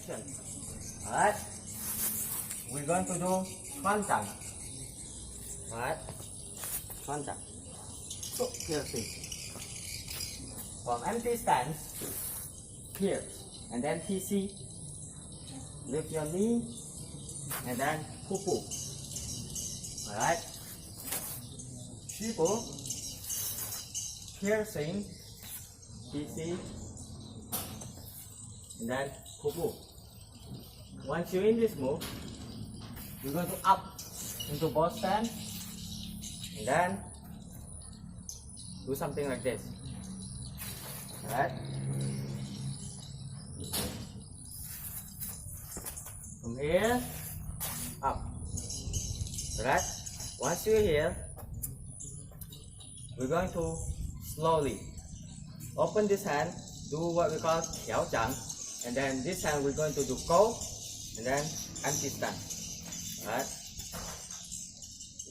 action. Alright, we're going to do 穿掌. Alright, 穿掌. So piercing. From empty stance, here, and then TC. Lift your knee, and then pupu. Alright, 虚步, piercing, TC, and then pupu. Once you're in this move, you're going to up into both stand, and then do something like this. Alright. From here, up. Alright. Once you're here, we're going to slowly open this hand, do what we call 挑掌, and then this hand we're going to do go, and then empty stand. Alright.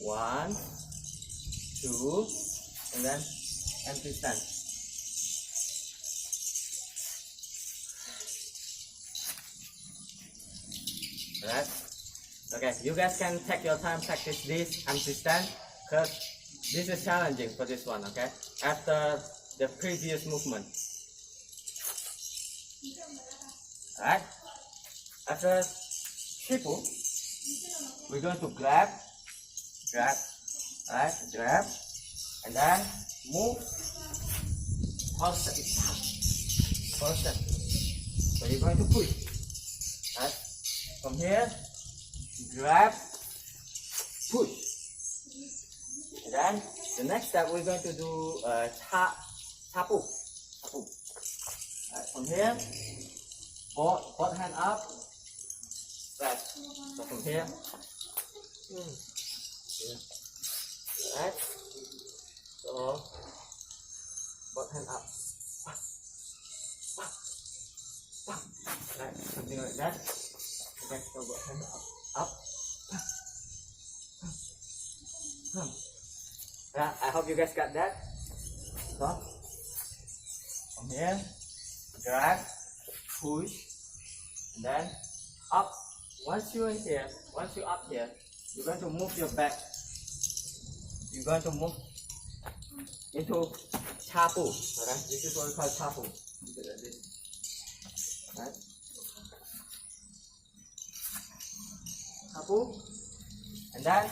1, 2, and then empty stand. Alright. Okay, you guys can take your time practice this empty stand, because this is challenging for this one, okay? After the previous movement. Alright. After triple, we're going to grab, alright, grab, and then move, hold step, hold step. So you're going to push, alright. From here, grab, push. And then the next step we're going to do tapu. Right, from here, both hand up, right. So from here, right. So both hand up, right, something like that. Okay, so both hand up. Yeah, I hope you guys got that. So from here, grab, push, and then up. Once you're in here, once you're up here, you're going to move your back. You're going to move into tapu. Alright, this is what we call tapu. Right? Tapu, and then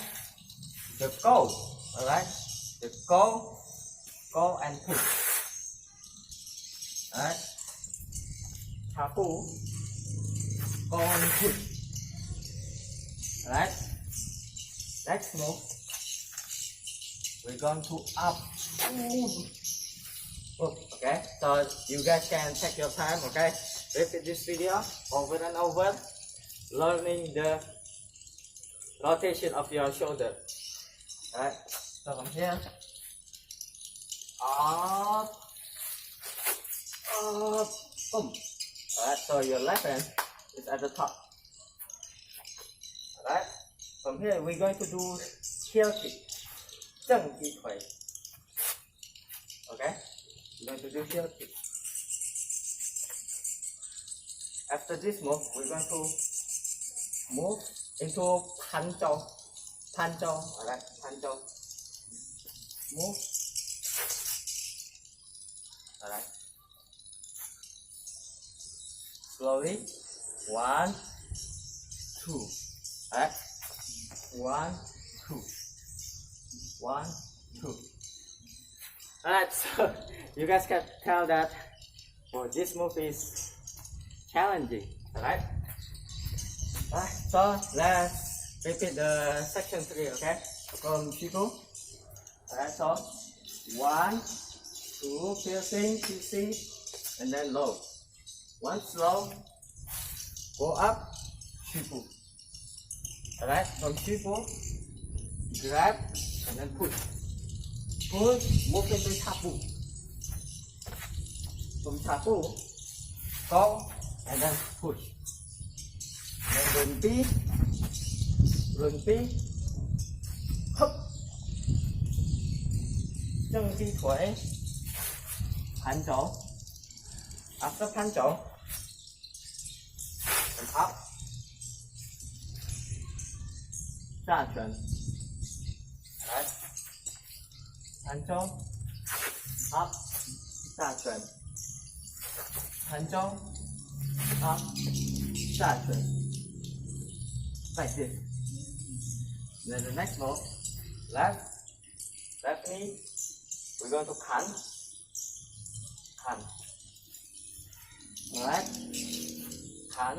the go. Alright, the go and push. Alright, tapu, go and push. Alright, next move, we're going to up. Okay, so you guys can take your time, okay? Repeat this video over and over, learning the rotation of your shoulder. Alright, so from here, up, boom. Alright, so your left hand is at the top. Alright, from here we're going to do heel kick, 正踢腿. Okay, we're going to do heel kick. After this move, we're going to move into panzhou. Alright, panzhou. Move. Alright. Slowly. 1, 2. Alright. 1, 2. 1, 2. Alright, so you guys can tell that this move is challenging. Alright. Alright, so let's repeat the section 3, okay? From Chico. Alright, so 1, 2, piercing, TC, and then low. Once low, go up, Chico. Alright, from Chico, grab, and then push. Push, move into tapu. From tapu, go, and then push. And then runpi, hop, 正踢腿, 盘肘. After 盘肘, extension. Right? 한쪽, up, extension. 한쪽, up, extension. Like this. Then the next move, left knee, we're going to kan. Right, kan,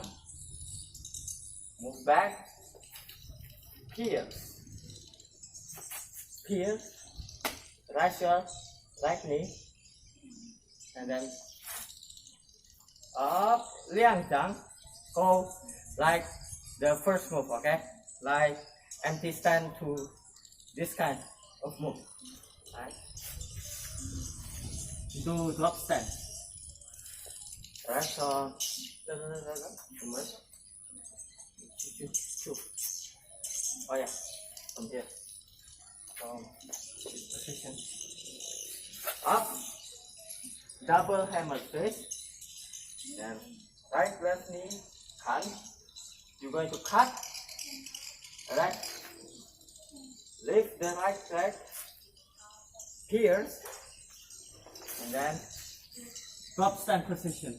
move back, pierce, raise your right knee, and then up, liang zhang, go like the first move, okay, like empty stand to this kind of move, right, do drop stand. Right, so oh yeah, from here, from this position, up, double hammer twist, then right left knee, kan, you're going to cut, right, lift the right leg, pierce, and then drop stand position.